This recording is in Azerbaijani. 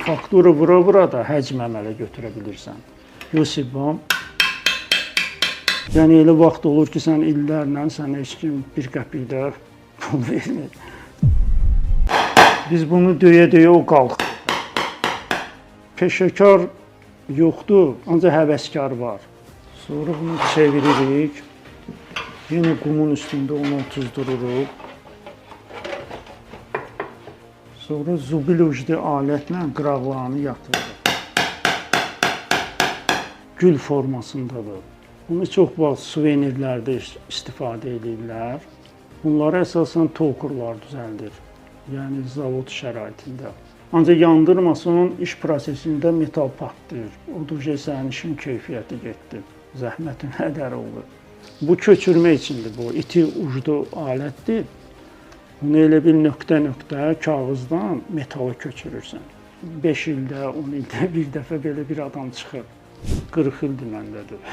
Faktura vura-vura da həcm əmələ götürə bilirsən. Yosibam. Yəni elə vaxt olur ki, sən illərlə sənə heç kim 1 qəpik də pul vermir. Biz bunu döyə-döyə o qalxır. Peşəkar yoxdur, ancaq həvəskar var. Sonra bunu çeviririk. Yenə qumun üstündə onu tuzdururuq. Sonra zubil uclu alətlə qıraqlarını yatırırıq. Gül formasındadır. Bunu çox vaxt suvenirlərdə istifadə edirlər. Bunları əsasən tokurlar düzəldir. Yəni zavod şəraitində. Ancaq yandırmasın, iş prosesində metal patlayır. Odur ki, sənin işin keyfiyyəti getdi. Zəhmətin hədər olur. Bu köçürmə üçündür bu. İti uclu alətdir. Bunu elə bir nöqtə-nöqtə kağızdan metalı köçürürsən. 5 ildə, 10 ildə bir dəfə belə bir adam çıxır. 40 ildir məndədir.